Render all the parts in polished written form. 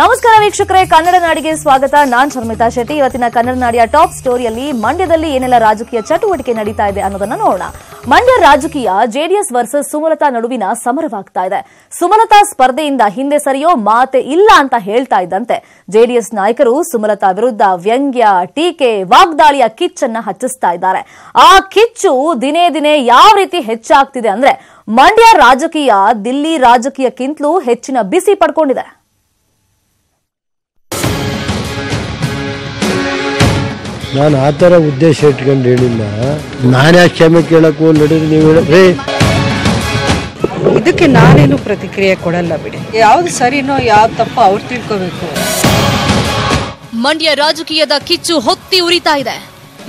ನಮಸ್ಕಾರ ವೀಕ್ಷಕರೇ, ಕನ್ನಡ ನಾಡಿಗೆ ಸ್ವಾಗತ. ನಾನ್ ಶರ್ಮಿತಾ ಶೆಟ್ಟಿ. ಇವತ್ತಿನ ಕನ್ನಡ ನಾಡಿಯ ಟಾಪ್ ಸ್ಟೋರಿಯಲ್ಲಿ ಮಂಡ್ಯದಲ್ಲಿ ಏನೆಲ್ಲ ರಾಜಕೀಯ ಚಟುವಟಿಕೆ ನಡೀತಾ ಇದೆ ಅನ್ನೋದನ್ನ ನೋಡೋಣ. ಮಂಡ್ಯ ರಾಜಕೀಯ ಜೆಡಿಎಸ್ ವರ್ಸಸ್ ಸುಮಲತಾ ನಡುವಿನ ಸಮರವಾಗ್ತಾ ಇದೆ. ಸುಮಲತಾ ಸ್ಪರ್ಧೆಯಿಂದ ಹಿಂದೆ ಸರಿಯೋ ಮಾತೆ ಇಲ್ಲ ಅಂತ ಹೇಳ್ತಾ ಇದ್ದಂತೆ ಜೆಡಿಎಸ್ ನಾಯಕರು ಸುಮಲತಾ ವಿರುದ್ಧ ವ್ಯಂಗ್ಯ, ಟೀಕೆ, ವಾಗ್ದಾಳಿಯ ಕಿಚ್ಚನ್ನ ಹಚ್ಚಿಸ್ತಾ ಇದ್ದಾರೆ. ಆ ಕಿಚ್ಚು ದಿನೇ ದಿನೇ ಯಾವ ರೀತಿ ಹೆಚ್ಚಾಗ್ತಿದೆ ಅಂದ್ರೆ ಮಂಡ್ಯ ರಾಜಕೀಯ ದಿಲ್ಲಿ ರಾಜಕೀಯಕ್ಕಿಂತಲೂ ಹೆಚ್ಚಿನ ಬಿಸಿ ಪಡ್ಕೊಂಡಿದೆ. ನಾನು ಆ ಥರ ಉದ್ದೇಶ ಇಟ್ಕೊಂಡು ಹೇಳಿಲ್ಲ. ನಾನೇ ಕ್ಷಮೆ ಕೇಳಕ್ಕೂ ನಡೀರಿ ನೀವು ಹೇಳ್ರಿ. ಇದಕ್ಕೆ ನಾನೇನು ಪ್ರತಿಕ್ರಿಯೆ ಕೊಡಲ್ಲ ಬಿಡಿ. ಯಾವ್ದು ಸರಿನೋ ಯಾವ್ದು ತಪ್ಪೋ ಅವ್ರು ತಿಳ್ಕೋಬೇಕು. ಮಂಡ್ಯ ರಾಜಕೀಯದ ಕಿಚ್ಚು ಹೊತ್ತಿ ಉರಿತಾ ಇದೆ.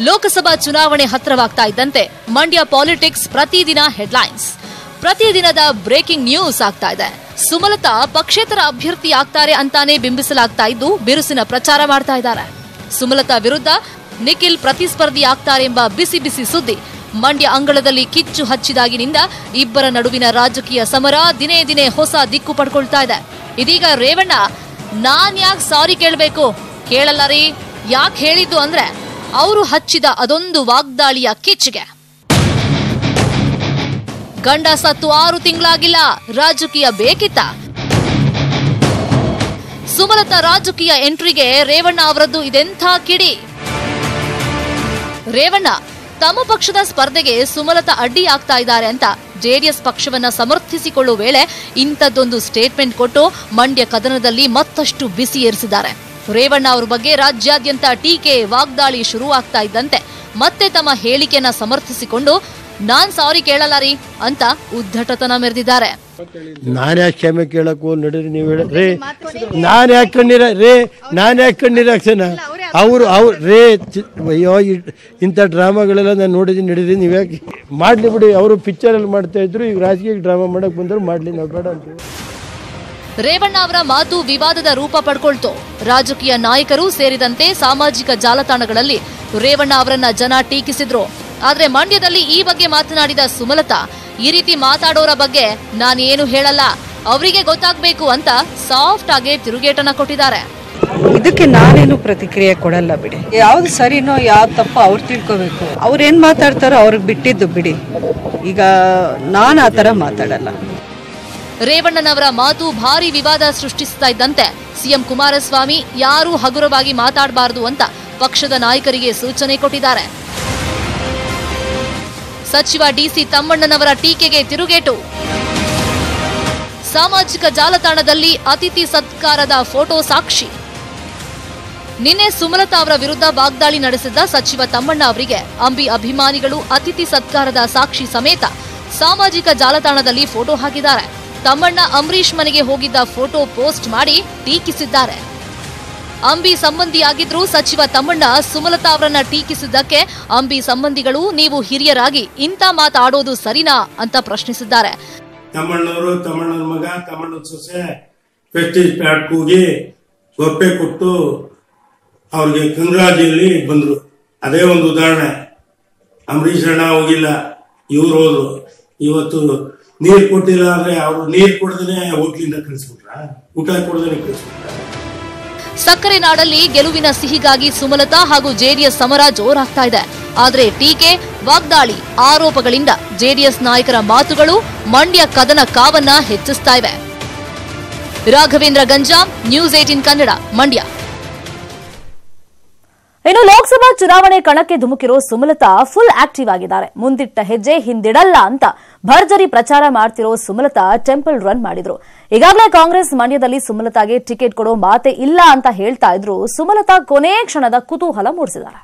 ಲೋಕಸಭಾ ಚುನಾವಣೆ ಹತ್ರವಾಗ್ತಾ ಇದ್ದಂತೆ ಮಂಡ್ಯ ಪಾಲಿಟಿಕ್ಸ್ ಪ್ರತಿದಿನ ಹೆಡ್ಲೈನ್ಸ್, ಪ್ರತಿದಿನದ ಬ್ರೇಕಿಂಗ್ ನ್ಯೂಸ್ ಆಗ್ತಾ ಇದೆ. ಸುಮಲತಾ ಪಕ್ಷೇತರ ಅಭ್ಯರ್ಥಿ ಆಗ್ತಾರೆ ಅಂತಾನೆ ಬಿಂಬಿಸಲಾಗ್ತಾ ಇದ್ದು ಬಿರುಸಿನ ಪ್ರಚಾರ ಮಾಡ್ತಾ ಇದ್ದಾರೆ. ಸುಮಲತಾ ವಿರುದ್ಧ ನಿಖಿಲ್ ಪ್ರತಿಸ್ಪರ್ಧಿ ಆಗ್ತಾರೆಂಬ ಬಿಸಿ ಬಿಸಿ ಸುದ್ದಿ ಮಂಡ್ಯ ಅಂಗಳದಲ್ಲಿ ಕಿಚ್ಚು ಹಚ್ಚಿದಾಗಿನಿಂದ ಇಬ್ಬರ ನಡುವಿನ ರಾಜಕೀಯ ಸಮರ ದಿನೇ ದಿನೇ ಹೊಸ ದಿಕ್ಕು ಪಡ್ಕೊಳ್ತಾ ಇದೆ. ಇದೀಗ ರೇವಣ್ಣ ನಾನ್ ಯಾಕೆ ಸಾರಿ ಕೇಳಬೇಕು, ಕೇಳಲ್ಲ ರೀ, ಯಾಕೆ ಹೇಳಿದ್ದು ಅಂದ್ರೆ ಅವರು ಹಚ್ಚಿದ ಅದೊಂದು ವಾಗ್ದಾಳಿಯ ಕಿಚ್ಚಿಗೆ. ಗಂಡ ಸತ್ತು 6 ತಿಂಗಳಾಗಿಲ್ಲ, ರಾಜಕೀಯ ಬೇಕಿತ್ತ? ಸುಮಲತಾ ರಾಜಕೀಯ ಎಂಟ್ರಿಗೆ ರೇವಣ್ಣ ಅವರದ್ದು ಇದೆಂಥ ಕಿಡಿ. ರೇವಣ್ಣ ತಮ್ಮ ಪಕ್ಷದ ಸ್ಪರ್ಧೆಗೆ ಸುಮಲತಾ ಅಡ್ಡಿ ಆಗ್ತಾ ಇದ್ದಾರೆ ಅಂತ ಜೆಡಿಎಸ್ ಪಕ್ಷವನ್ನ ಸಮರ್ಥಿಸಿಕೊಳ್ಳುವ ವೇಳೆ ಇಂಥದ್ದೊಂದು ಸ್ಟೇಟ್ಮೆಂಟ್ ಕೊಟ್ಟು ಮಂಡ್ಯ ಕದನದಲ್ಲಿ ಮತ್ತಷ್ಟು ಬಿಸಿ ಏರಿಸಿದ್ದಾರೆ. ರೇವಣ್ಣ ಅವರ ಬಗ್ಗೆ ರಾಜ್ಯಾದ್ಯಂತ ಟೀಕೆ, ವಾಗ್ದಾಳಿ ಶುರುವಾಗ್ತಾ ಇದ್ದಂತೆ ಮತ್ತೆ ತಮ್ಮ ಹೇಳಿಕೆಯನ್ನ ಸಮರ್ಥಿಸಿಕೊಂಡು ನಾನ್ ಸಾರಿ ಕೇಳಲ್ಲ ರೀ ಅಂತ ಉದ್ದಟತನ ಮೆರೆದಿದ್ದಾರೆ. ನಾನೇ ಕ್ಷಮೆ ಕೇಳಕ್ಕೂ ನಡೀರಿ ನೀವು ಹೇಳ್ರಿ. ನಾನು ಯಾಕೆ ಕಣ್ಣೀರಾಕ್ಸನ ಅವರು ರೇ ಅಯ್ಯೋ ಇಂಥ ಡ್ರಾಮಾಗಳೆಲ್ಲ ನಾನು ನೋಡಿದ್ದೀನಿ. ನಡೀರಿ ನೀವು ಯಾಕೆ ಮಾಡಲಿ ಬಿಡಿ. ಅವರು ಪಿಕ್ಚರಲ್ಲಿ ಮಾಡ್ತಾ ಇದ್ರು, ಈಗ ರಾಜಕೀಯ ಡ್ರಾಮಾ ಮಾಡಕ್ ಬಂದ್ರು, ಮಾಡ್ಲಿ, ನಾವು ಬೇಡ ಅಂತೀವಿ. ರೇವಣ್ಣ ಅವರ ಮಾತು ವಿವಾದದ ರೂಪ ಪಡ್ಕೊಳ್ತು. ರಾಜಕೀಯ ನಾಯಕರು ಸೇರಿದಂತೆ ಸಾಮಾಜಿಕ ಜಾಲತಾಣಗಳಲ್ಲಿ ರೇವಣ್ಣ ಅವರನ್ನ ಜನ ಟೀಕಿಸಿದ್ರು. ಆದ್ರೆ ಮಂಡ್ಯದಲ್ಲಿ ಈ ಬಗ್ಗೆ ಮಾತನಾಡಿದ ಸುಮಲತಾ ಈ ರೀತಿ ಮಾತಾಡೋರ ಬಗ್ಗೆ ನಾನೇನು ಹೇಳಲ್ಲ, ಅವರಿಗೆ ಗೊತ್ತಾಗ್ಬೇಕು ಅಂತ ಸಾಫ್ಟ್ ಆಗಿ ತಿರುಗೇಟನ್ನ ಕೊಟ್ಟಿದ್ದಾರೆ. ಇದಕ್ಕೆ ನಾನೇನು ಪ್ರತಿಕ್ರಿಯೆ ಕೊಡಲ್ಲ ಬಿಡಿ. ಯಾವ್ದು ಸರಿನೋ ಯಾವ್ದು ತಪ್ಪೋ ಅವ್ರು ತಿಳ್ಕೋಬೇಕು. ಅವ್ರೇನ್ ಮಾತಾಡ್ತಾರೋ ಅವ್ರಿಗೆ ಬಿಟ್ಟಿದ್ದು ಬಿಡಿ. ಈಗ ನಾನು ಆ ಥರ ಮಾತಾಡಲ್ಲ. ರೇವಣ್ಣನವರ ಮಾತು ಭಾರಿ ವಿವಾದ ಸೃಷ್ಟಿಸ್ತಾ ಇದ್ದಂತೆ ಸಿಎಂ ಕುಮಾರಸ್ವಾಮಿ ಯಾರೂ ಹಗುರವಾಗಿ ಮಾತಾಡಬಾರದು ಅಂತ ಪಕ್ಷದ ನಾಯಕರಿಗೆ ಸೂಚನೆ ಕೊಟ್ಟಿದ್ದಾರೆ. ಸಚಿವ ಡಿಸಿ ತಮ್ಮಣ್ಣನವರ ಟೀಕೆಗೆ ತಿರುಗೇಟು. ಸಾಮಾಜಿಕ ಜಾಲತಾಣದಲ್ಲಿ ಅತಿಥಿ ಸತ್ಕಾರದ ಫೋಟೋ ಸಾಕ್ಷಿ. ನಿನ್ನೆ ಸುಮಲತಾ ಅವರ ವಿರುದ್ಧ ವಾಗ್ದಾಳಿ ನಡೆಸಿದ್ದ ಸಚಿವ ತಮ್ಮಣ್ಣ ಅವರಿಗೆ ಅಂಬಿ ಅಭಿಮಾನಿಗಳು ಅತಿಥಿ ಸತ್ಕಾರದ ಸಾಕ್ಷಿ ಸಮೇತ ಸಾಮಾಜಿಕ ಜಾಲತಾಣದಲ್ಲಿ ಫೋಟೋ ಹಾಕಿದ್ದಾರೆ. ತಮ್ಮಣ್ಣ ಅಂಬರೀಶ್ ಮನೆಗೆ ಹೋಗಿದ್ದ ಫೋಟೋ ಪೋಸ್ಟ್ ಮಾಡಿ ಟೀಕಿಸಿದ್ದಾರೆ. ಅಂಬಿ ಸಂಬಂಧಿಯಾಗಿದ್ರು ಸಚಿವ ತಮ್ಮಣ್ಣ ಸುಮಲತಾ ಅವರನ್ನ ಟೀಕಿಸಿದ್ದಕ್ಕೆ ಅಂಬಿ ಸಂಬಂಧಿಗಳು ನೀವು ಹಿರಿಯರಾಗಿ ಇಂಥ ಮಾತಾಡೋದು ಸರಿನಾ ಅಂತ ಪ್ರಶ್ನಿಸಿದ್ದಾರೆ. ತಮ್ಮಣ್ಣವರು, ತಮ್ಮಣ್ಣನ ಮಗ, ತಮ್ಮಣ್ಣನ ಸೊಸೆ ಪ್ರೆಸ್ಟೀಜ್ ಪ್ಲಾಟ್ ಹೋಗಿ ಗೊಪ್ಪೆ ಕೊಟ್ಟು ಅವ್ರಿಗೆ ಕಂಗ್ರಾಜಿಯಲ್ಲಿ ಬಂದ್ರು. ಅದೇ ಒಂದು ಉದಾಹರಣೆ. ಅಂಬರೀಶ್ ಅಣ್ಣ ಹೋಗಿಲ್ಲ, ಇವ್ರು ಹೋದ್ರು. ಇವತ್ತು ನೀರ್ ಕೊಟ್ಟಿಲ್ಲ ಅಂದ್ರೆ ಅವರು ನೀರ್ ಕೊಡದೇನೆ ಹೋಟ್ಲಿಂದ ಕಳಿಸ್ಬಿಟ್ರ, ಊಟ ಕೊಡದೇನೆ ಕಳಿಸ್ಬಿಟ್ರ. ಸಕ್ಕರೆ ನಾಡಲ್ಲಿ ಗೆಲುವಿನ ಸಿಹಿಗಾಗಿ ಸುಮಲತಾ ಹಾಗೂ ಜೆಡಿಎಸ್ ಸಮರ ಜೋರಾಗ್ತಾ ಇದೆ. ಆದ್ರೆ ಟೀಕೆ, ವಾಗ್ದಾಳಿ, ಆರೋಪಗಳಿಂದ ಜೆಡಿಎಸ್ ನಾಯಕರ ಮಾತುಗಳು ಮಂಡ್ಯ ಕದನ ಕಾವನ್ನ ಹೆಚ್ಚಿಸ್ತಾ ಇವೆ. ರಾಘವೇಂದ್ರ ಗಂಜಾಂ, ನ್ಯೂಸ್ 18 ಕನ್ನಡ, ಮಂಡ್ಯ. ಇನ್ನು ಲೋಕಸಭಾ ಚುನಾವಣೆ ಕಣಕ್ಕೆ ಧುಮುಕಿರೋ ಸುಮಲತಾ ಫುಲ್ ಆಕ್ಟಿವ್ ಆಗಿದ್ದಾರೆ. ಮುಂದಿಟ್ಟ ಹೆಜ್ಜೆ ಹಿಂದಿಡಲ್ಲ ಅಂತ ಭರ್ಜರಿ ಪ್ರಚಾರ ಮಾಡ್ತಿರೋ ಸುಮಲತಾ ಟೆಂಪಲ್ ರನ್ ಮಾಡಿದ್ರು. ಈಗಾಗಲೇ ಕಾಂಗ್ರೆಸ್ ಮಂಡ್ಯದಲ್ಲಿ ಸುಮಲತಾಗೆ ಟಿಕೆಟ್ ಕೊಡೋ ಮಾತೆ ಇಲ್ಲ ಅಂತ ಹೇಳ್ತಾ ಇದ್ರು. ಸುಮಲತಾ ಕೊನೆ ಕ್ಷಣದ ಕುತೂಹಲ ಮೂಡಿಸಿದ್ದಾರೆ.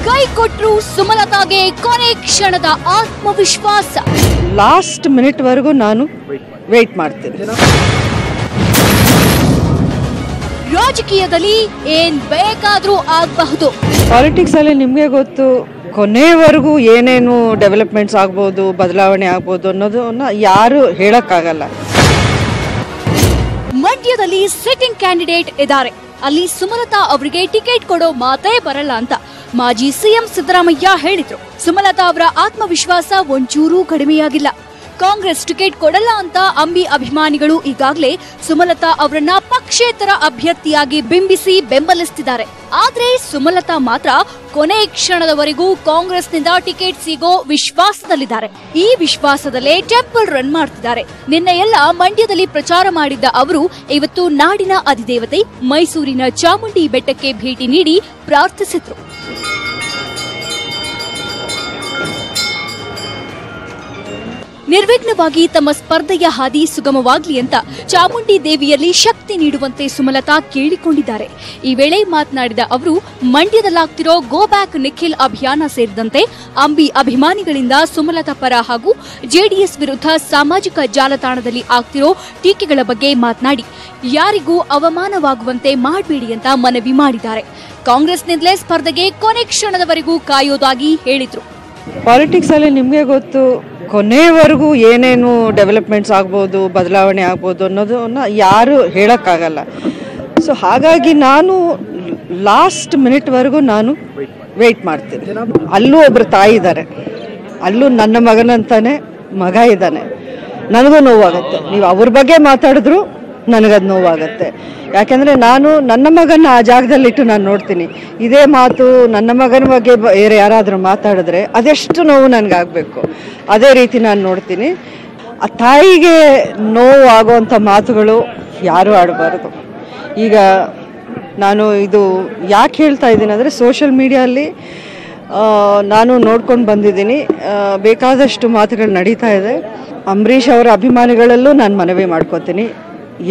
ಕೈ ಕೊಟ್ರು ಸುಮಲತಾಗೆ ಕೊನೆ ಕ್ಷಣದ ಆತ್ಮವಿಶ್ವಾಸ. ಲಾಸ್ಟ್ ಮಿನಿಟ್ ವರೆಗೂ ನಾನು ವೇಟ್ ಮಾಡ್ತೀನಿ. ರಾಜಕೀಯದಲ್ಲಿ ಏನ್ ಬೇಕಾದ್ರೂ ಆಗಬಹುದು. ಪಾಲಿಟಿಕ್ಸ್ ಅಲ್ಲಿ ನಿಮ್ಗೆ ಗೊತ್ತು, ಕೊನೆವರೆಗೂ ಏನೇನು ಡೆವಲಪ್ಮೆಂಟ್ಸ್ ಆಗ್ಬೋದು, ಬದಲಾವಣೆ ಆಗ್ಬೋದು ಅನ್ನೋದನ್ನ ಯಾರು ಹೇಳಕ್ಕಾಗಲ್ಲ. ಮಂಡ್ಯದಲ್ಲಿ ಸಿಟ್ಟಿಂಗ್ ಕ್ಯಾಂಡಿಡೇಟ್ ಇದ್ದಾರೆ. ಅಲ್ಲಿ ಸುಮಲತಾ ಅವರಿಗೆ ಟಿಕೆಟ್ ಕೊಡೋ ಮಾತೇ ಬರಲ್ಲ ಅಂತ ಮಾಜಿ ಸಿಎಂ ಸಿದ್ದರಾಮಯ್ಯ ಹೇಳಿದ್ರು. ಸುಮಲತಾ ಅವರ ಆತ್ಮವಿಶ್ವಾಸ ಒಂಚೂರೂ ಕಡಿಮೆಯಾಗಿಲ್ಲ. ಕಾಂಗ್ರೆಸ್ ಟಿಕೆಟ್ ಕೊಡಲ್ಲ ಅಂತ ಅಂಬಿ ಅಭಿಮಾನಿಗಳು ಈಗಾಗಲೇ ಸುಮಲತಾ ಅವರನ್ನ ಪಕ್ಷೇತರ ಅಭ್ಯರ್ಥಿಯಾಗಿ ಬಿಂಬಿಸಿ ಬೆಂಬಲಿಸುತ್ತಿದ್ದಾರೆ. ಆದ್ರೆ ಸುಮಲತಾ ಮಾತ್ರ ಕೊನೆ ಕ್ಷಣದವರೆಗೂ ಕಾಂಗ್ರೆಸ್ನಿಂದ ಟಿಕೆಟ್ ಸಿಗೋ ವಿಶ್ವಾಸದಲ್ಲಿದ್ದಾರೆ. ಈ ವಿಶ್ವಾಸದಲ್ಲೇ ಟೆಂಪಲ್ ರನ್ ಮಾಡ್ತಿದ್ದಾರೆ. ನಿನ್ನೆ ಎಲ್ಲ ಮಂಡ್ಯದಲ್ಲಿ ಪ್ರಚಾರ ಮಾಡಿದ್ದ ಅವರು ಇವತ್ತು ನಾಡಿನ ಅಧಿದೇವತೆ ಮೈಸೂರಿನ ಚಾಮುಂಡಿ ಬೆಟ್ಟಕ್ಕೆ ಭೇಟಿ ನೀಡಿ ಪ್ರಾರ್ಥಿಸಿದ್ರು. ನಿರ್ವಿಘ್ನವಾಗಿ ತಮ್ಮ ಸ್ಪರ್ಧೆಯ ಹಾದಿ ಸುಗಮವಾಗಲಿ ಅಂತ ಚಾಮುಂಡಿ ದೇವಿಯಲ್ಲಿ ಶಕ್ತಿ ನೀಡುವಂತೆ ಸುಮಲತಾ ಕೇಳಿಕೊಂಡಿದ್ದಾರೆ. ಈ ವೇಳೆ ಮಾತನಾಡಿದ ಅವರು ಮಂಡ್ಯದಲ್ಲಾಗ್ತಿರೋ ಗೋ ಬ್ಯಾಕ್ ನಿಖಿಲ್ ಅಭಿಯಾನ ಸೇರಿದಂತೆ ಅಂಬಿ ಅಭಿಮಾನಿಗಳಿಂದ ಸುಮಲತಾ ಪರ ಹಾಗೂ ಜೆಡಿಎಸ್ ವಿರುದ್ಧ ಸಾಮಾಜಿಕ ಜಾಲತಾಣದಲ್ಲಿ ಆಗ್ತಿರೋ ಟೀಕೆಗಳ ಬಗ್ಗೆ ಮಾತನಾಡಿ ಯಾರಿಗೂ ಅವಮಾನವಾಗುವಂತೆ ಮಾಡಬೇಡಿ ಅಂತ ಮನವಿ ಮಾಡಿದ್ದಾರೆ. ಕಾಂಗ್ರೆಸ್ನಿಂದಲೇ ಸ್ಪರ್ಧೆಗೆ ಕೊನೆ ಕ್ಷಣದವರೆಗೂ ಕಾಯೋದಾಗಿ ಹೇಳಿದ್ರು. ಪಾಲಿಟಿಕ್ಸ್ ಅಲ್ಲಿ ನಿಮಗೆ ಗೊತ್ತು, ಕೊನೆವರೆಗೂ ಏನೇನು ಡೆವಲಪ್ಮೆಂಟ್ಸ್ ಆಗ್ಬೋದು, ಬದಲಾವಣೆ ಆಗ್ಬೋದು ಅನ್ನೋದನ್ನ ಯಾರು ಹೇಳೋಕ್ಕಾಗಲ್ಲ. ಸೊ ಹಾಗಾಗಿ ನಾನು ಲಾಸ್ಟ್ ಮಿನಿಟ್ವರೆಗೂ ನಾನು ವೆಯ್ಟ್ ಮಾಡ್ತೀನಿ. ಅಲ್ಲೂ ಒಬ್ಬರು ತಾಯಿ ಇದ್ದಾರೆ, ಅಲ್ಲೂ ನನ್ನ ಮಗನಂತಾನೆ ಮಗ ಇದ್ದಾನೆ. ನನಗೂ ನೋವಾಗುತ್ತೆ. ನೀವು ಅವ್ರ ಬಗ್ಗೆ ಮಾತಾಡಿದ್ರು ನನಗದು ನೋವಾಗುತ್ತೆ. ಯಾಕೆಂದರೆ ನಾನು ನನ್ನ ಮಗನ ಆ ಜಾಗದಲ್ಲಿಟ್ಟು ನಾನು ನೋಡ್ತೀನಿ. ಇದೇ ಮಾತು ನನ್ನ ಮಗನ ಬಗ್ಗೆ ಬೇರೆ ಯಾರಾದರೂ ಮಾತಾಡಿದ್ರೆ ಅದೆಷ್ಟು ನೋವು ನನಗಾಗಬೇಕು, ಅದೇ ರೀತಿ ನಾನು ನೋಡ್ತೀನಿ. ಆ ತಾಯಿಗೆ ನೋವು ಆಗೋವಂಥ ಮಾತುಗಳು ಯಾರೂ ಆಡಬಾರ್ದು. ಈಗ ನಾನು ಇದು ಯಾಕೆ ಹೇಳ್ತಾ ಇದ್ದೀನಿ ಅಂದರೆ, ಸೋಷಿಯಲ್ ಮೀಡಿಯಲ್ಲಿ ನಾನು ನೋಡ್ಕೊಂಡು ಬಂದಿದ್ದೀನಿ, ಬೇಕಾದಷ್ಟು ಮಾತುಗಳು ನಡೀತಾ ಇದೆ. ಅಂಬರೀಷ್ ಅವರ ಅಭಿಮಾನಿಗಳಲ್ಲೂ ನಾನು ಮನವಿ ಮಾಡ್ಕೋತೀನಿ,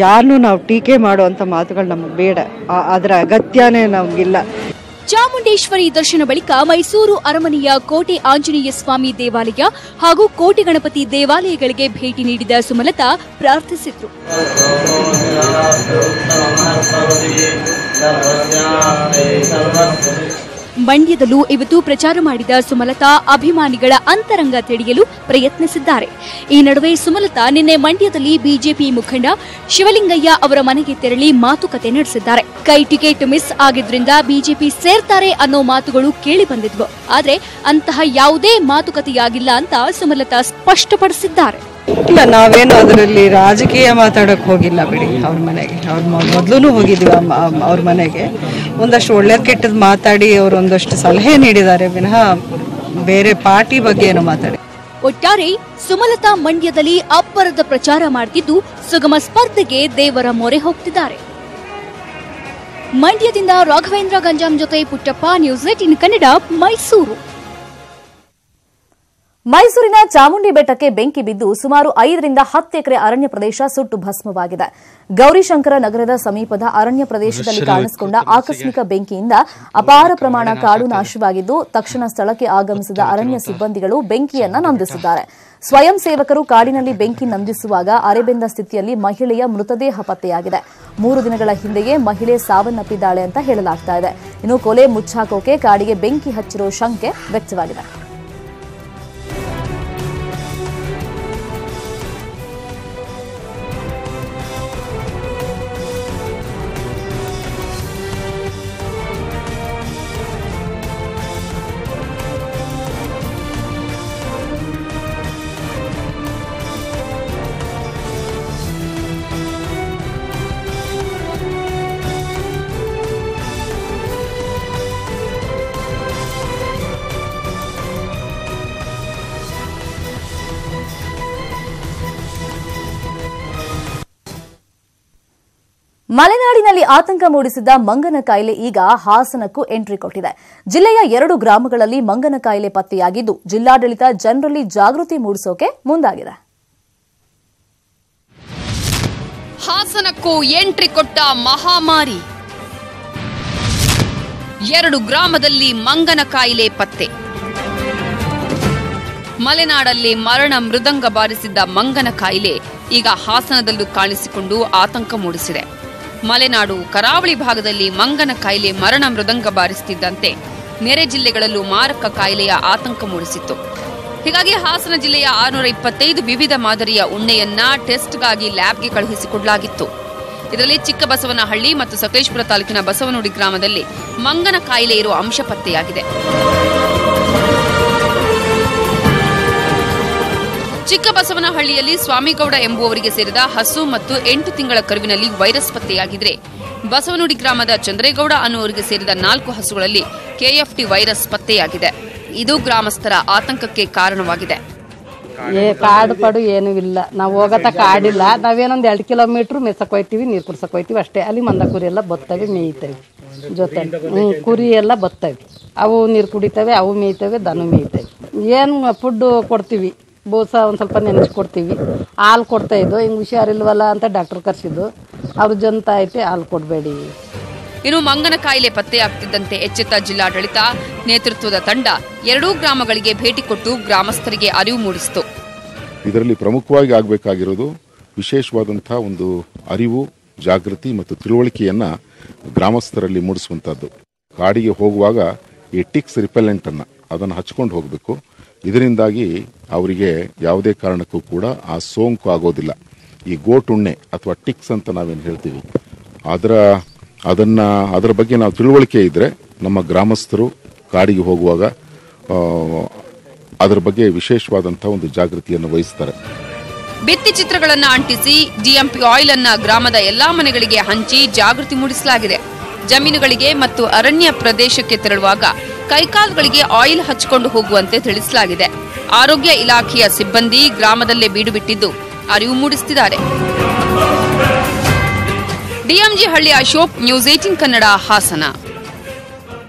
ಯಾರನ್ನೂ ನಾವು ಟೀಕೆ ಮಾಡುವಂಥ ಮಾತುಗಳು ನಮಗೆ ಬೇಡ, ಅದರ ಅಗತ್ಯನೇ ನಮಗಿಲ್ಲ. ಚಾಮುಂಡೇಶ್ವರಿ ದರ್ಶನ ಬಳಿಕ ಮೈಸೂರು ಅರಮನೆಯ ಕೋಟೆ ಆಂಜನೇಯ ಸ್ವಾಮಿ ದೇವಾಲಯ ಹಾಗೂ ಕೋಟೆ ಗಣಪತಿ ದೇವಾಲಯಗಳಿಗೆ ಭೇಟಿ ನೀಡಿದ ಸುಮಲತಾ ಪ್ರಾರ್ಥಿಸಿದ್ರು. ಮಂಡ್ಯದಲ್ಲೂ ಇವತ್ತು ಪ್ರಚಾರ ಮಾಡಿದ ಸುಮಲತಾ ಅಭಿಮಾನಿಗಳ ಅಂತರಂಗ ತಿಳಿಯಲು ಪ್ರಯತ್ನಿಸಿದ್ದಾರೆ. ಈ ನಡುವೆ ಸುಮಲತಾ ನಿನ್ನೆ ಮಂಡ್ಯದಲ್ಲಿ ಬಿಜೆಪಿ ಮುಖಂಡ ಶಿವಲಿಂಗಯ್ಯ ಅವರ ಮನೆಗೆ ತೆರಳಿ ಮಾತುಕತೆ ನಡೆಸಿದ್ದಾರೆ. ಕೈ ಟಿಕೆಟ್ ಮಿಸ್ ಆಗಿದ್ರಿಂದ ಬಿಜೆಪಿ ಸೇರ್ತಾರೆ ಅನ್ನೋ ಮಾತುಗಳು ಕೇಳಿ ಬಂದಿದ್ವು. ಆದ್ರೆ ಅಂತಹ ಯಾವುದೇ ಮಾತುಕತೆಯಾಗಿಲ್ಲ ಅಂತ ಸುಮಲತಾ ಸ್ಪಷ್ಟಪಡಿಸಿದ್ದಾರೆ. ಇಲ್ಲ, ನಾವೇನು ಅದರಲ್ಲಿ ರಾಜಕೀಯ ಮಾತಾಡೋಕೆ ಹೋಗಿಲ್ಲ ಬಿಡಿ. ಅವ್ರ ಮನೆಗೆ ಮೊದಲು ಹೋಗಿದ್ವಿ, ಅವ್ರ ಮನೆಗೆ ಒಂದಷ್ಟು ಒಳ್ಳೇದು ಕೆಟ್ಟದ್ದು ಮಾತಾಡಿ ಅವರು ಒಂದಷ್ಟು ಸಲಹೆ ನೀಡಿದ್ದಾರೆ ವಿನಃ ಬೇರೆ ಪಾರ್ಟಿ ಬಗ್ಗೆ ಏನೋ ಮಾತಾಡಿ. ಒಟ್ಟಾರೆ ಸುಮಲತಾ ಮಂಡ್ಯದಲ್ಲಿ ಅಬ್ಬರದ ಪ್ರಚಾರ ಮಾಡುತ್ತಿದ್ದು ಸುಗಮ ಸ್ಪರ್ಧೆಗೆ ದೇವರ ಮೊರೆ ಹೋಗ್ತಿದ್ದಾರೆ. ಮಂಡ್ಯದಿಂದ ರಾಘವೇಂದ್ರ ಗಂಜಾಂ ಜೊತೆ ಪುಟ್ಟಪ್ಪ, ನ್ಯೂಸ್ 18 ಕನ್ನಡ, ಮೈಸೂರು. ಮೈಸೂರಿನ ಚಾಮುಂಡಿ ಬೆಟ್ಟಕ್ಕೆ ಬೆಂಕಿ ಬಿದ್ದು ಸುಮಾರು 5 ರಿಂದ 10 ಎಕರೆ ಅರಣ್ಯ ಪ್ರದೇಶ ಸುಟ್ಟು ಭಸ್ಮವಾಗಿದೆ. ಗೌರಿಶಂಕರ ನಗರದ ಸಮೀಪದ ಅರಣ್ಯ ಪ್ರದೇಶದಲ್ಲಿ ಕಾಣಿಸಿಕೊಂಡ ಆಕಸ್ಮಿಕ ಬೆಂಕಿಯಿಂದ ಅಪಾರ ಪ್ರಮಾಣ ಕಾಡು ನಾಶವಾಗಿದ್ದು, ತಕ್ಷಣ ಸ್ಥಳಕ್ಕೆ ಆಗಮಿಸಿದ ಅರಣ್ಯ ಸಿಬ್ಬಂದಿಗಳು ಬೆಂಕಿಯನ್ನ ನಂದಿಸಿದ್ದಾರೆ. ಸ್ವಯಂ ಸೇವಕರು ಕಾಡಿನಲ್ಲಿ ಬೆಂಕಿ ನಂದಿಸುವಾಗ ಅರೆಬೆಂದ ಸ್ಥಿತಿಯಲ್ಲಿ ಮಹಿಳೆಯ ಮೃತದೇಹ ಪತ್ತೆಯಾಗಿದೆ. 3 ದಿನಗಳ ಹಿಂದೆಯೇ ಮಹಿಳೆ ಸಾವನ್ನಪ್ಪಿದ್ದಾಳೆ ಅಂತ ಹೇಳಲಾಗ್ತಾ ಇದೆ. ಇನ್ನು ಕೊಲೆ ಮುಚ್ಚಾಕೋಕೆ ಕಾಡಿಗೆ ಬೆಂಕಿ ಹಚ್ಚಿರೋ ಶಂಕೆ ವ್ಯಕ್ತವಾಗಿದೆ. ಮಲೆನಾಡಿನಲ್ಲಿ ಆತಂಕ ಮೂಡಿಸಿದ್ದ ಮಂಗನ ಕಾಯಿಲೆ ಈಗ ಹಾಸನಕ್ಕೂ ಎಂಟ್ರಿ ಕೊಟ್ಟಿದೆ. ಜಿಲ್ಲೆಯ 2 ಗ್ರಾಮಗಳಲ್ಲಿ ಮಂಗನ ಕಾಯಿಲೆ ಪತ್ತೆಯಾಗಿದ್ದು, ಜಿಲ್ಲಾಡಳಿತ ಜನರಲ್ಲಿ ಜಾಗೃತಿ ಮೂಡಿಸೋಕೆ ಮುಂದಾಗಿದೆ. ಹಾಸನಕ್ಕೂ ಎಂಟ್ರಿ ಕೊಟ್ಟ ಮಹಾಮಾರಿ. 2 ಗ್ರಾಮದಲ್ಲಿ ಮಂಗನ ಕಾಯಿಲೆ ಪತ್ತೆ. ಮಲೆನಾಡಲ್ಲಿ ಮರಣ ಮೃದಂಗ ಬಾರಿಸಿದ್ದ ಮಂಗನ ಕಾಯಿಲೆ ಈಗ ಹಾಸನದಲ್ಲೂ ಕಾಣಿಸಿಕೊಂಡು ಆತಂಕ ಮೂಡಿಸಿದೆ. ಮಲೆನಾಡು ಕರಾವಳಿ ಭಾಗದಲ್ಲಿ ಮಂಗನ ಕಾಯಿಲೆ ಮರಣ ಮೃದಂಗ ಬಾರಿಸುತ್ತಿದ್ದಂತೆ ನೆರೆ ಜಿಲ್ಲೆಗಳಲ್ಲೂ ಮಾರಕ ಕಾಯಿಲೆಯ ಆತಂಕ ಮೂಡಿಸಿತ್ತು. ಹೀಗಾಗಿ ಹಾಸನ ಜಿಲ್ಲೆಯ 625 ವಿವಿಧ ಮಾದರಿಯ ಉಣ್ಣೆಯನ್ನ ಟೆಸ್ಟ್ಗಾಗಿ ಲ್ಯಾಬ್ಗೆ ಕಳುಹಿಸಿಕೊಡಲಾಗಿತ್ತು. ಇದರಲ್ಲಿ ಚಿಕ್ಕಬಸವನಹಳ್ಳಿ ಮತ್ತು ಸಕಲೇಶಪುರ ತಾಲೂಕಿನ ಬಸವನಗುಡಿ ಗ್ರಾಮದಲ್ಲಿ ಮಂಗನ ಕಾಯಿಲೆ ಇರುವ ಅಂಶ ಪತ್ತೆಯಾಗಿದೆ. ಚಿಕ್ಕಬಸವನಹಳ್ಳಿಯಲ್ಲಿ ಸ್ವಾಮಿಗೌಡ ಎಂಬುವವರಿಗೆ ಸೇರಿದ ಹಸು ಮತ್ತು 8 ತಿಂಗಳ ಕರುವಿನಲ್ಲಿ ವೈರಸ್ ಪತ್ತೆಯಾಗಿದ್ರೆ ಬಸವನುಡಿ ಗ್ರಾಮದ ಚಂದ್ರೇಗೌಡ ಅನ್ನುವರಿಗೆ ಸೇರಿದ 4 ಹಸುಗಳಲ್ಲಿ ಕೆಎಫ್ಟಿ ವೈರಸ್ ಪತ್ತೆಯಾಗಿದೆ. ಇದು ಗ್ರಾಮಸ್ಥರ ಆತಂಕಕ್ಕೆ ಕಾರಣವಾಗಿದೆ. ಕಾಡು ಪಡು ಏನೂ ಇಲ್ಲ, ನಾವು ಹೋಗತ್ತ ಕಾಡಿಲ್ಲ. ನಾವೇನೊಂದು 2 ಕಿಲೋಮೀಟರ್ ಮೆಸಕ್ ಹೋಯ್ತೀವಿ, ನೀರು ಕುಡ್ಸಕ್ ಹೋಯ್ತೀವಿ ಅಷ್ಟೇ. ಅಲ್ಲಿ ಮಂದ ಕುರಿ ಎಲ್ಲ ಬರ್ತವೆ, ಮೇಯ್ತವೆ ಜೊತೆ. ಕುರಿ ಎಲ್ಲ ಬರ್ತವೆ, ಅವು ನೀರು ಕುಡಿತವೆ, ಅವು ಮೇಯ್ತವೆ, ದನ ಮೇಯ್ತವೆ. ಏನು ಫುಡ್ ಕೊಡ್ತೀವಿ, ಬೂಸ ಒಂದು ಸ್ವಲ್ಪ ನೆನೆಸ್ಕೊಡ್ತೀವಿ. ಹಾಲು ಕೊಡ್ತಾ ಇದ್ದು, ಹಿಂಗೆ ಹುಷಾರಿಲ್ವಲ್ಲ ಅಂತ ಡಾಕ್ಟರ್ ಕರ್ಸಿದ್ದು. ಅವ್ರ ಜಂತ ಐತೆ, ಹಾಲು ಕೊಡಬೇಡಿ. ಇನ್ನು ಮಂಗನ ಕಾಯಿಲೆ ಪತ್ತೆಯಾಗ್ತಿದ್ದಂತೆ ಎಚ್ಚೆತ್ತ ಜಿಲ್ಲಾಡಳಿತ ನೇತೃತ್ವದ ತಂಡ 2 ಗ್ರಾಮಗಳಿಗೆ ಭೇಟಿ ಕೊಟ್ಟು ಗ್ರಾಮಸ್ಥರಿಗೆ ಅರಿವು ಮೂಡಿಸಿತು. ಇದರಲ್ಲಿ ಪ್ರಮುಖವಾಗಿ ಆಗಬೇಕಾಗಿರೋದು ವಿಶೇಷವಾದಂತಹ ಒಂದು ಅರಿವು, ಜಾಗೃತಿ ಮತ್ತು ತಿಳುವಳಿಕೆಯನ್ನ ಗ್ರಾಮಸ್ಥರಲ್ಲಿ ಮೂಡಿಸುವಂತದ್ದು. ಕಾಡಿಗೆ ಹೋಗುವಾಗ ಈ ಟಿಕ್ಸ್ ರಿಪೆಲೆಂಟ್ ಅದನ್ನು ಹಚ್ಕೊಂಡು ಹೋಗಬೇಕು. ಇದರಿಂದಾಗಿ ಅವರಿಗೆ ಯಾವುದೇ ಕಾರಣಕ್ಕೂ ಕೂಡ ಆ ಸೋಂಕು ಆಗೋದಿಲ್ಲ. ಈ ಗೋಟುಣ್ಣೆ ಅಥವಾ ಟಿಕ್ಸ್ ಅಂತ ನಾವೇನು ಹೇಳ್ತೀವಿ, ಅದರ ಬಗ್ಗೆ ನಾವು ತಿಳುವಳಿಕೆ ಇದ್ರೆ ನಮ್ಮ ಗ್ರಾಮಸ್ಥರು ಕಾಡಿಗೆ ಹೋಗುವಾಗ ಅದರ ಬಗ್ಗೆ ವಿಶೇಷವಾದಂತಹ ಒಂದು ಜಾಗೃತಿಯನ್ನು ವಹಿಸ್ತಾರೆ. ಭಿತ್ತಿ ಚಿತ್ರಗಳನ್ನು ಅಂಟಿಸಿ ಡಿಎಂಪಿ ಆಯಿಲ್ ಅನ್ನ ಗ್ರಾಮದ ಎಲ್ಲಾ ಮನೆಗಳಿಗೆ ಹಂಚಿ ಜಾಗೃತಿ ಮೂಡಿಸಲಾಗಿದೆ. ಜಮೀನುಗಳಿಗೆ ಮತ್ತು ಅರಣ್ಯ ಪ್ರದೇಶಕ್ಕೆ ತೆರಳುವಾಗ ಕೈಕಾಲುಗಳಿಗೆ ಆಯಿಲ್ ಹಚ್ಚಿಕೊಂಡು ಹೋಗುವಂತೆ ತಿಳಿಸಲಾಗಿದೆ. ಆರೋಗ್ಯ ಇಲಾಖೆಯ ಸಿಬ್ಬಂದಿ ಗ್ರಾಮದಲ್ಲೇ ಬೀಡು ಬಿಟ್ಟಿದ್ದು ಅರಿವು ಮೂಡಿಸುತ್ತಿದ್ದಾರೆ. ಡಿಎಂಜಿ ಹಳ್ಳಿ ಅಶೋಕ್, ನ್ಯೂಸ್ 18 ಕನ್ನಡ, ಹಾಸನ.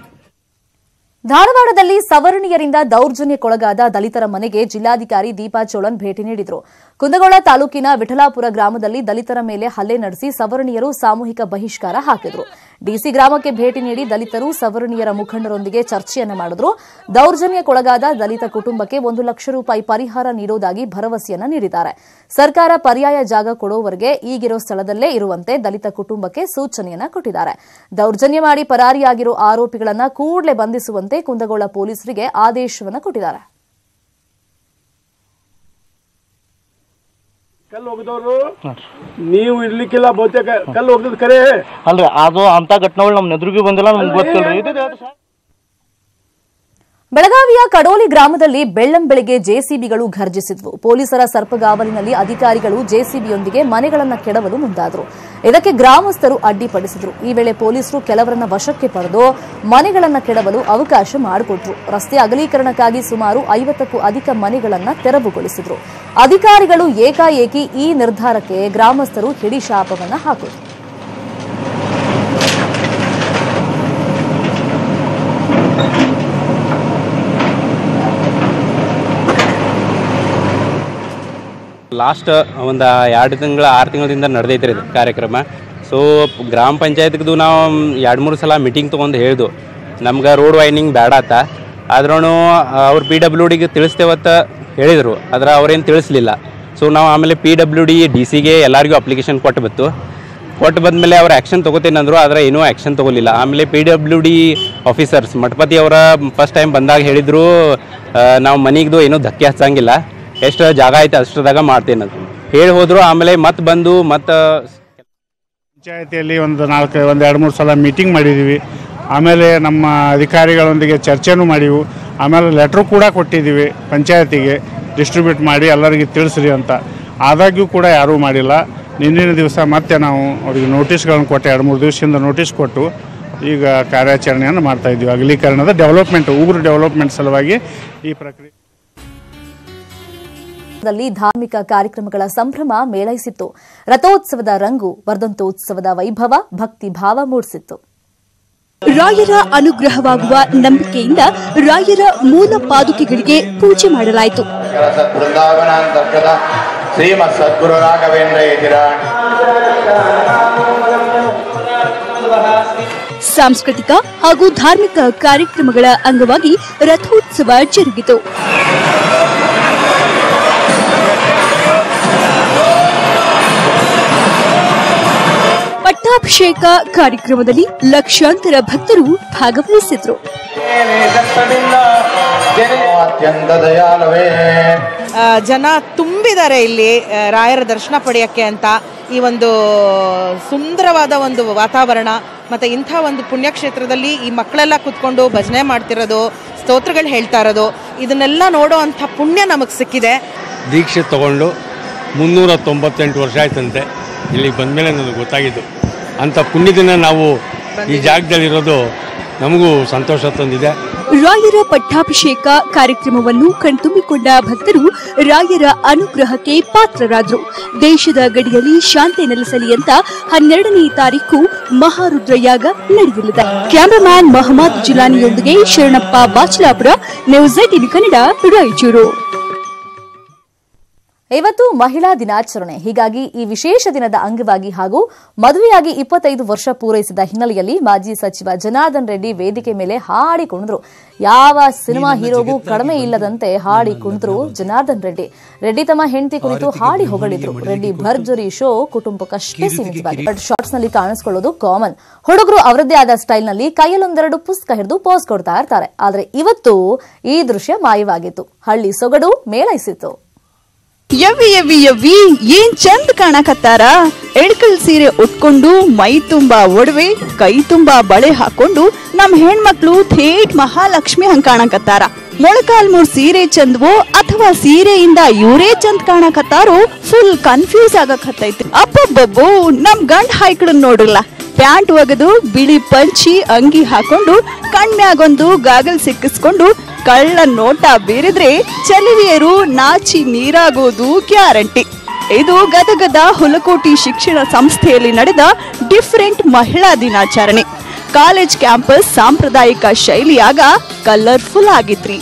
ಧಾರವಾಡದಲ್ಲಿ ಸವರ್ಣೀಯರಿಂದ ದೌರ್ಜನ್ಯಕ್ಕೊಳಗಾದ ದಲಿತರ ಮನೆಗೆ ಜಿಲ್ಲಾಧಿಕಾರಿ ದೀಪಾ ಚೋಳನ್ ಭೇಟಿ ನೀಡಿದರು. ಕುಂದಗೋಳ ತಾಲೂಕಿನ ವಿಠಲಾಪುರ ಗ್ರಾಮದಲ್ಲಿ ದಲಿತರ ಮೇಲೆ ಹಲ್ಲೆ ನಡೆಸಿ ಸವರ್ಣೀಯರು ಸಾಮೂಹಿಕ ಬಹಿಷ್ಕಾರ ಹಾಕಿದರು. ಡಿಸಿ ಗ್ರಾಮಕ್ಕೆ ಭೇಟಿ ನೀಡಿ ದಲಿತರು ಸವರ್ಣೀಯರ ಮುಖಂಡರೊಂದಿಗೆ ಚರ್ಚೆಯನ್ನು ಮಾಡಿದ್ರು. ದೌರ್ಜನ್ಯಕ್ಕೊಳಗಾದ ದಲಿತ ಕುಟುಂಬಕ್ಕೆ 1 ಲಕ್ಷ ರೂಪಾಯಿ ಪರಿಹಾರ ನೀಡುವುದಾಗಿ ಭರವಸೆಯನ್ನು ನೀಡಿದ್ದಾರೆ. ಸರ್ಕಾರ ಪರ್ಯಾಯ ಜಾಗ ಕೊಡುವವರೆಗೆ ಈಗಿರೋ ಸ್ಥಳದಲ್ಲೇ ಇರುವಂತೆ ದಲಿತ ಕುಟುಂಬಕ್ಕೆ ಸೂಚನೆಯನ್ನ ಕೊಟ್ಟಿದ್ದಾರೆ. ದೌರ್ಜನ್ಯ ಮಾಡಿ ಪರಾರಿಯಾಗಿರೋ ಆರೋಪಿಗಳನ್ನು ಕೂಡಲೇ ಬಂಧಿಸುವಂತೆ ಕುಂದಗೋಳ ಪೊಲೀಸರಿಗೆ ಆದೇಶವನ್ನು ಕೊಟ್ಟಿದ್ದಾರೆ. ಕಲ್ಲು ಹೋಗಿದವರು ನೀವು ಇರ್ಲಿಕ್ಕಿಲ್ಲ, ಬಹುತೇಕ ಕಲ್ಲು ಹೋಗಿದ್ ಕರೆ ಅಲ್ರಿ. ಅದು ಅಂತ ಘಟನೆಗಳು ನಮ್ಮ ಎದುರಿಗೆ ಬಂದಿಲ್ಲ, ನಮ್ಗೆ ಗೊತ್ತಿಲ್ಲ. ಬೆಳಗಾವಿಯ ಕಡೋಲಿ ಗ್ರಾಮದಲ್ಲಿ ಬೆಳ್ಳಂಬೆಳಗ್ಗೆ ಜೆಸಿಬಿಗಳು ಘರ್ಜಿಸಿದ್ವು. ಪೊಲೀಸರ ಸರ್ಪಗಾವಲಿನಲ್ಲಿ ಅಧಿಕಾರಿಗಳು ಜೆಸಿಬಿಯೊಂದಿಗೆ ಮನೆಗಳನ್ನು ಕೆಡವಲು ಮುಂದಾದರು. ಇದಕ್ಕೆ ಗ್ರಾಮಸ್ಥರು ಅಡ್ಡಿಪಡಿಸಿದ್ರು. ಈ ವೇಳೆ ಪೊಲೀಸರು ಕೆಲವರನ್ನ ವಶಕ್ಕೆ ಪಡೆದು ಮನೆಗಳನ್ನು ಕೆಡವಲು ಅವಕಾಶ ಮಾಡಿಕೊಟ್ರು. ರಸ್ತೆ ಅಗಲೀಕರಣಕ್ಕಾಗಿ ಸುಮಾರು 50ಕ್ಕೂ ಅಧಿಕ ಮನೆಗಳನ್ನು ತೆರವುಗೊಳಿಸಿದ್ರು. ಅಧಿಕಾರಿಗಳು ಏಕಾಏಕಿ ಈ ನಿರ್ಧಾರಕ್ಕೆ ಗ್ರಾಮಸ್ಥರು ಹಿಡಿಶಾಪವನ್ನು ಹಾಕಿದ್ರು. ಲಾಸ್ಟ್ ಒಂದು 2 ತಿಂಗಳ 6 ತಿಂಗಳಿಂದ ನಡೆದೈತ್ರಿ ಇದು ಕಾರ್ಯಕ್ರಮ. ಸೊ ಗ್ರಾಮ ಪಂಚಾಯತ್ಗೂ ನಾವು 2-3 ಸಲ ಮೀಟಿಂಗ್ ತೊಗೊಂಡು ಹೇಳ್ದು ನಮ್ಗೆ ರೋಡ್ ವೈನಿಂಗ್ ಬೇಡ ಆತ. ಆದ್ರೂ ಅವ್ರು PWDಗೆ ತಿಳಿಸ್ತೇವತ್ತ ಹೇಳಿದರು, ಆದ್ರೆ ಅವ್ರೇನು ತಿಳಿಸ್ಲಿಲ್ಲ. ಸೊ ನಾವು ಆಮೇಲೆ PWD DC ಎಲ್ಲರಿಗೂ ಅಪ್ಲಿಕೇಶನ್ ಕೊಟ್ಟು ಬಂದಮೇಲೆ ಅವ್ರು ಆ್ಯಕ್ಷನ್ ತೊಗೋತೇನೆ ಅಂದರು, ಆದರೆ ಏನೂ ಆ್ಯಕ್ಷನ್ ತೊಗೊಲಿಲ್ಲ. ಆಮೇಲೆ PWD ಆಫೀಸರ್ಸ್ ಮಠಪತಿ ಅವರ ಫಸ್ಟ್ ಟೈಮ್ ಬಂದಾಗ ಹೇಳಿದರು, ನಾವು ಮನೆಗೂ ಏನೂ ಧಕ್ಕೆ ಹಚ್ಚಂಗಿಲ್ಲ, ಎಷ್ಟು ಜಾಗ ಐತೆ ಅಷ್ಟದಾಗ ಮಾಡ್ತೇನೆ ಅಂತ ಹೇಳಿ ಹೋದರು. ಆಮೇಲೆ ಮತ್ತೆ ಬಂದು ಪಂಚಾಯತಿಯಲ್ಲಿ ಒಂದು 2-3 ಸಲ ಮೀಟಿಂಗ್ ಮಾಡಿದ್ದೀವಿ. ಆಮೇಲೆ ನಮ್ಮ ಅಧಿಕಾರಿಗಳೊಂದಿಗೆ ಚರ್ಚೆನೂ ಮಾಡಿವು. ಆಮೇಲೆ ಲೆಟ್ರು ಕೂಡ ಕೊಟ್ಟಿದ್ದೀವಿ ಪಂಚಾಯತಿಗೆ, ಡಿಸ್ಟ್ರಿಬ್ಯೂಟ್ ಮಾಡಿ ಎಲ್ಲರಿಗೆ ತಿಳಿಸ್ರಿ ಅಂತ. ಆದಾಗ್ಯೂ ಕೂಡ ಯಾರೂ ಮಾಡಿಲ್ಲ. ನಿನ್ನಿನ ದಿವಸ ಮತ್ತೆ ನಾವು ಅವರಿಗೆ ನೋಟಿಸ್ಗಳನ್ನು ಕೊಟ್ಟು 2-3 ದಿವಸದಿಂದ ನೋಟಿಸ್ ಕೊಟ್ಟು ಈಗ ಕಾರ್ಯಾಚರಣೆಯನ್ನು ಮಾಡ್ತಾಯಿದ್ದೀವಿ. ಅಗಲೀಕರಣದ ಉಗ್ರ ಡೆವಲಪ್ಮೆಂಟ್ ಸಲುವಾಗಿ ಈ ಪ್ರಕ್ರಿಯೆ ಧಾರ್ಮಿಕ ಕಾರ್ಯಕ್ರಮಗಳ ಸಂಭ್ರಮ ಮೇಳೈಸಿತ್ತು. ರಥೋತ್ಸವದ ರಂಗು, ವರ್ಧಂತೋತ್ಸವದ ವೈಭವ, ಭಕ್ತಿ ಭಾವ ಮೂಡಿಸಿತ್ತು. ರಾಯರ ಅನುಗ್ರಹವಾಗುವ ನಂಬಿಕೆಯಿಂದ ರಾಯರ ಮೂಲ ಪಾದುಕೆಗಳಿಗೆ ಪೂಜೆ ಮಾಡಲಾಯಿತು. ಸಾಂಸ್ಕೃತಿಕ ಹಾಗೂ ಧಾರ್ಮಿಕ ಕಾರ್ಯಕ್ರಮಗಳ ಅಂಗವಾಗಿ ರಥೋತ್ಸವ ಜರುಗಿತು. ಪಟ್ಟಾಭಿಷೇಕ ಕಾರ್ಯಕ್ರಮದಲ್ಲಿ ಲಕ್ಷಾಂತರ ಭಕ್ತರು ಭಾಗವಹಿಸಿದ್ರು. ಜನ ತುಂಬಿದ್ದಾರೆ ಇಲ್ಲಿ ರಾಯರ ದರ್ಶನ ಪಡೆಯಕ್ಕೆ ಅಂತ. ಈ ಒಂದು ಸುಂದರವಾದ ಒಂದು ವಾತಾವರಣ ಮತ್ತು ಇಂಥ ಒಂದು ಪುಣ್ಯಕ್ಷೇತ್ರದಲ್ಲಿ ಈ ಮಕ್ಕಳೆಲ್ಲ ಕೂತ್ಕೊಂಡು ಭಜನೆ ಮಾಡ್ತಿರೋದು, ಸ್ತೋತ್ರಗಳು ಹೇಳ್ತಾ ಇರೋದು, ಇದನ್ನೆಲ್ಲ ನೋಡೋ ಅಂಥ ಪುಣ್ಯ ನಮಗೆ ಸಿಕ್ಕಿದೆ. ದೀಕ್ಷೆ ತಗೊಂಡು 398 ವರ್ಷ ಆಯ್ತಂತೆ. ಇಲ್ಲಿಗೆ ಬಂದಮೇಲೆ ನನಗೆ ಗೊತ್ತಾಗಿದ್ದು. ಅಂಥ ಪುಣ್ಯದಿನ ನಾವು ಈ ಜಾಗದಲ್ಲಿರೋದು ನಮಗೂ ಸಂತೋಷ ತಂದಿದೆ. ರಾಯರ ಪಟ್ಟಾಭಿಷೇಕ ಕಾರ್ಯಕ್ರಮವನ್ನು ಕಣ್ತುಂಬಿಕೊಂಡ ಭಕ್ತರು ರಾಯರ ಅನುಗ್ರಹಕ್ಕೆ ಪಾತ್ರರಾದರು. ದೇಶದ ಗಡಿಯಲ್ಲಿ ಶಾಂತಿ ನೆಲೆಸಲಿ ಅಂತ 12ನೇ ತಾರೀಕು ಮಹಾರುದ್ರಯಾಗ ನಡೆಯಲಿದೆ. ಕ್ಯಾಮರಾಮ್ಯಾನ್ ಮೊಹಮ್ಮದ್ ಜುಲಾನಿಯೊಂದಿಗೆ ಶರಣಪ್ಪ ಬಾಚಲಾಪುರ, ನ್ಯೂಸ್ 18 ಕನ್ನಡ, ರಾಯಚೂರು. ಇವತ್ತು ಮಹಿಳಾ ದಿನಾಚರಣೆ. ಹೀಗಾಗಿ ಈ ವಿಶೇಷ ದಿನದ ಅಂಗವಾಗಿ ಹಾಗೂ ಮದುವೆಯಾಗಿ 25 ವರ್ಷ ಪೂರೈಸಿದ ಹಿನ್ನೆಲೆಯಲ್ಲಿ ಮಾಜಿ ಸಚಿವ ಜನಾರ್ದನ್ ರೆಡ್ಡಿ ವೇದಿಕೆ ಮೇಲೆ ಹಾಡಿ ಕುಣಿದ್ರು. ಯಾವ ಸಿನಿಮಾ ಹೀರೋಗೂ ಕಡಿಮೆ ಇಲ್ಲದಂತೆ ಹಾಡಿ ಕುಣಿದ್ರು ಜನಾರ್ದನ್ ರೆಡ್ಡಿ. ರೆಡ್ಡಿ ತಮ್ಮ ಹೆಂಡತಿ ಕುರಿತು ಹಾಡಿ ಹೊಗಳಿದ್ರು. ರೆಡ್ಡಿ ಭರ್ಜರಿ ಶೋ ಕುಟುಂಬಕ್ಕಷ್ಟೇ ಸೀಮಿತವಾಗಿದೆ. ಶಾರ್ಟ್ಸ್ ನಲ್ಲಿ ಕಾಣಿಸಿಕೊಳ್ಳೋದು ಕಾಮನ್. ಹುಡುಗರು ಅವರದ್ದೇ ಆದ ಸ್ಟೈಲ್ ನಲ್ಲಿ ಕೈಯಲ್ಲೊಂದೆರಡು ಪುಸ್ತಕ ಹಿಡಿದು ಪೋಸ್ ಕೊಡ್ತಾ ಇರ್ತಾರೆ. ಆದ್ರೆ ಇವತ್ತು ಈ ದೃಶ್ಯ ಮಾಯವಾಗಿತ್ತು. ಹಳ್ಳಿ ಸೊಗಡು ಮೇಳೈಸಿತ್ತು. ಯವ್ವಿ ಯವ್ವಿ ಯವ್ವಿ ಏನ್ ಚಂದ ಕಾಣಕತ್ತಾರ. ಎಳ್ಕಲ್ ಸೀರೆ ಉಟ್ಕೊಂಡು ಮೈ ತುಂಬಾ ಒಡವೆ, ಕೈ ತುಂಬಾ ಬಳೆ ಹಾಕೊಂಡು ನಮ್ ಹೆಣ್ಮಕ್ಳು ಥೇಟ್ ಮಹಾಲಕ್ಷ್ಮಿ ಹಂಗ ಕಾಣಕತ್ತಾರ. ಮೊಳಕಾಲ್ಮೂರ್ ಸೀರೆ ಚಂದವೋ ಅಥವಾ ಸೀರೆಯಿಂದ ಇವರೇ ಚಂದ ಕಾಣಕತ್ತಾರೋ ಫುಲ್ ಕನ್ಫ್ಯೂಸ್ ಆಗಕತ್ತೈತಿ. ಅಪ್ಪಬ್ಬಬ್ಬು ನಮ್ ಗಂಡ್ ಹಾಯ್ಕಳನ್ ನೋಡ್ರಲ್ಲ, ಪ್ಯಾಂಟ್ ಒಗೆದು ಬಿಳಿ ಪಂಚಿ ಅಂಗಿ ಹಾಕೊಂಡು ಕಣ್ಮ್ಯಾಗೊಂದು ಗಾಗಲ್ ಸಿಕ್ಕಿಸ್ಕೊಂಡು ಕಳ್ಳ ನೋಟ ಬೀರಿದ್ರೆ ಚಲುವಿಯರು ನಾಚಿ ನೀರಾಗೋದು ಗ್ಯಾರಂಟಿ. ಇದು ಗದಗದ ಹುಲಕೋಟಿ ಶಿಕ್ಷಣ ಸಂಸ್ಥೆಯಲ್ಲಿ ನಡೆದ ಡಿಫರೆಂಟ್ ಮಹಿಳಾ ದಿನಾಚರಣೆ. ಕಾಲೇಜ್ ಕ್ಯಾಂಪಸ್ ಸಾಂಪ್ರದಾಯಿಕ ಶೈಲಿಯಾಗ ಕಲರ್ಫುಲ್ ಆಗಿತ್ರಿ.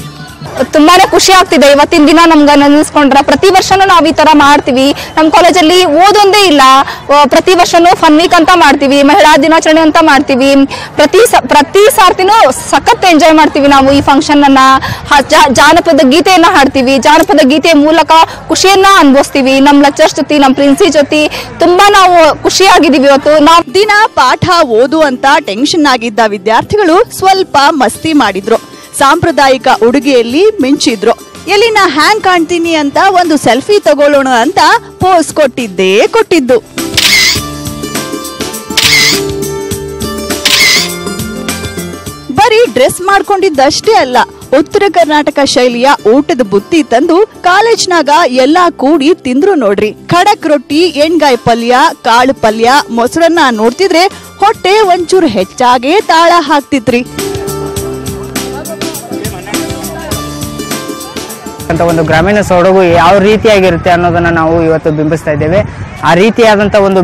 ತುಂಬಾನೇ ಖುಷಿ ಆಗ್ತಿದೆ ಇವತ್ತಿನ ದಿನ ನಮ್ಗೆ ನೆನೆಸ್ಕೊಂಡ್ರೆ. ಪ್ರತಿ ವರ್ಷನೂ ನಾವು ಈ ತರ ಮಾಡ್ತೀವಿ. ನಮ್ಮ ಕಾಲೇಜಲ್ಲಿ ಓದೊಂದೇ ಇಲ್ಲ, ಪ್ರತಿ ವರ್ಷನೂ ಫನ್ ವೀಕ್ ಅಂತ ಮಾಡ್ತೀವಿ, ಮಹಿಳಾ ದಿನಾಚರಣೆ ಅಂತ ಮಾಡ್ತೀವಿ. ಪ್ರತಿ ಸಾರ್ತಿನೂ ಸಖತ್ ಎಂಜಾಯ್ ಮಾಡ್ತೀವಿ ನಾವು ಈ ಫಂಕ್ಷನ್ ಅನ್ನ. ಜಾನಪದ ಗೀತೆಯನ್ನ ಹಾಡ್ತೀವಿ, ಜಾನಪದ ಗೀತೆ ಮೂಲಕ ಖುಷಿಯನ್ನ ಅನುಭವಿಸ್ತೀವಿ. ನಮ್ಮ ಲೆಕ್ಚರ್ಸ್ ಜೊತೆ, ನಮ್ಮ ಪ್ರಿನ್ಸಿ ಜೊತೆ ತುಂಬಾ ನಾವು ಖುಷಿಯಾಗಿದ್ದೀವಿ. ಇವತ್ತು ನಾವು ದಿನ ಪಾಠ ಓದು ಅಂತ ಟೆನ್ಷನ್ ಆಗಿದ್ದ ವಿದ್ಯಾರ್ಥಿಗಳು ಸ್ವಲ್ಪ ಮಸ್ತಿ ಮಾಡಿದ್ರು. ಸಾಂಪ್ರದಾಯಿಕ ಉಡುಗೆಯಲ್ಲಿ ಮಿಂಚಿದ್ರು. ಎಲ್ಲಿನ ಹ್ಯಾಂಗ್ ಕಾಣ್ತೀನಿ ಅಂತ ಒಂದು ಸೆಲ್ಫಿ ತಗೊಳ್ಳೋಣ ಅಂತ ಪೋಸ್ ಕೊಟ್ಟಿದ್ದು. ಬರೀ ಡ್ರೆಸ್ ಮಾಡ್ಕೊಂಡಿದ್ದಷ್ಟೇ ಅಲ್ಲ, ಉತ್ತರ ಕರ್ನಾಟಕ ಶೈಲಿಯ ಊಟದ ಬುತ್ತಿ ತಂದು ಕಾಲೇಜ್ನಾಗ ಎಲ್ಲಾ ಕೂಡಿ ತಿಂದ್ರು ನೋಡ್ರಿ. ಖಡಕ್ ರೊಟ್ಟಿ, ಎಣ್ಗಾಯಿ ಪಲ್ಯ, ಕಾಳು ಪಲ್ಯ, ಮೊಸರನ್ನ ನೋಡ್ತಿದ್ರೆ ಹೊಟ್ಟೆ ಒಂಚೂರು ಹೆಚ್ಚಾಗೇ ತಾಳ ಹಾಕ್ತಿತ್ರಿ. ಅಂತ ಒಂದು ಗ್ರಾಮೀಣ ಸೊಗಡು ಯಾವ ರೀತಿಯಾಗಿರುತ್ತೆ ಅನ್ನೋದನ್ನ ನಾವು ಇವತ್ತು ಬಿಂಬಿಸ್ತಾ ಇದ್ದೇವೆ. ಆ ರೀತಿಯಾದಂತ ಒಂದು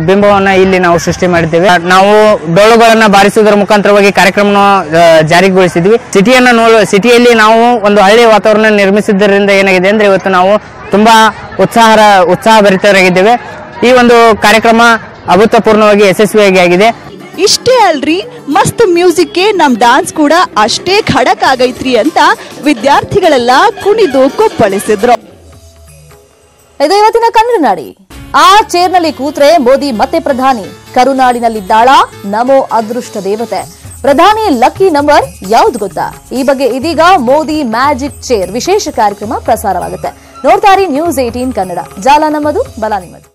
ಬಿಂಬವನ್ನ ಇಲ್ಲಿ ನಾವು ಸೃಷ್ಟಿ ಮಾಡಿದ್ದೇವೆ. ನಾವು ಡೊಳ್ಳುಗಳನ್ನ ಬಾರಿಸುವುದರ ಮುಖಾಂತರವಾಗಿ ಕಾರ್ಯಕ್ರಮ ಜಾರಿಗೊಳಿಸಿದ್ವಿ. ಸಿಟಿಯಲ್ಲಿ ನಾವು ಒಂದು ಹಳ್ಳಿ ವಾತಾವರಣ ನಿರ್ಮಿಸಿದ್ದರಿಂದ ಏನಾಗಿದೆ ಅಂದ್ರೆ ಇವತ್ತು ನಾವು ತುಂಬಾ ಉತ್ಸಾಹಭರಿತರಾಗಿದ್ದೇವೆ. ಈ ಒಂದು ಕಾರ್ಯಕ್ರಮ ಅಭೂತಪೂರ್ಣವಾಗಿ ಯಶಸ್ವಿಯಾಗಿ ಆಗಿದೆ. ಇಷ್ಟೇ ಅಲ್ರಿ, ಮಸ್ತ್ ಮ್ಯೂಸಿಕ್ಗೆ ನಮ್ ಡಾನ್ಸ್ ಕೂಡ ಅಷ್ಟೇ ಖಡಕ್ ಆಗೈತ್ರಿ ಅಂತ ವಿದ್ಯಾರ್ಥಿಗಳೆಲ್ಲ ಕುಣಿದು ಕುಪ್ಪಳಿಸಿದ್ರು. ಇದು ಇವತ್ತಿನ ಕನ್ನಡ ನಾಡಿ. ಆ ಚೇರ್ನಲ್ಲಿ ಕೂತ್ರೆ ಮೋದಿ ಮತ್ತೆ ಪ್ರಧಾನಿ. ಕರುನಾಡಿನಲ್ಲಿದ್ದಾಳ ನಮೋ ಅದೃಷ್ಟ ದೇವತೆ. ಪ್ರಧಾನಿ ಲಕ್ಕಿ ನಂಬರ್ ಯಾವ್ದು ಗೊತ್ತಾ? ಈ ಬಗ್ಗೆ ಇದೀಗ ಮೋದಿ ಮ್ಯಾಜಿಕ್ ಚೇರ್ ವಿಶೇಷ ಕಾರ್ಯಕ್ರಮ ಪ್ರಸಾರವಾಗುತ್ತೆ. ನೋಡ್ತಾರಿ ನ್ಯೂಸ್ 18 ಕನ್ನಡ. ಜಾಲ ನಮ್ಮದು, ಬಲ ನಿಮ್ಮದು.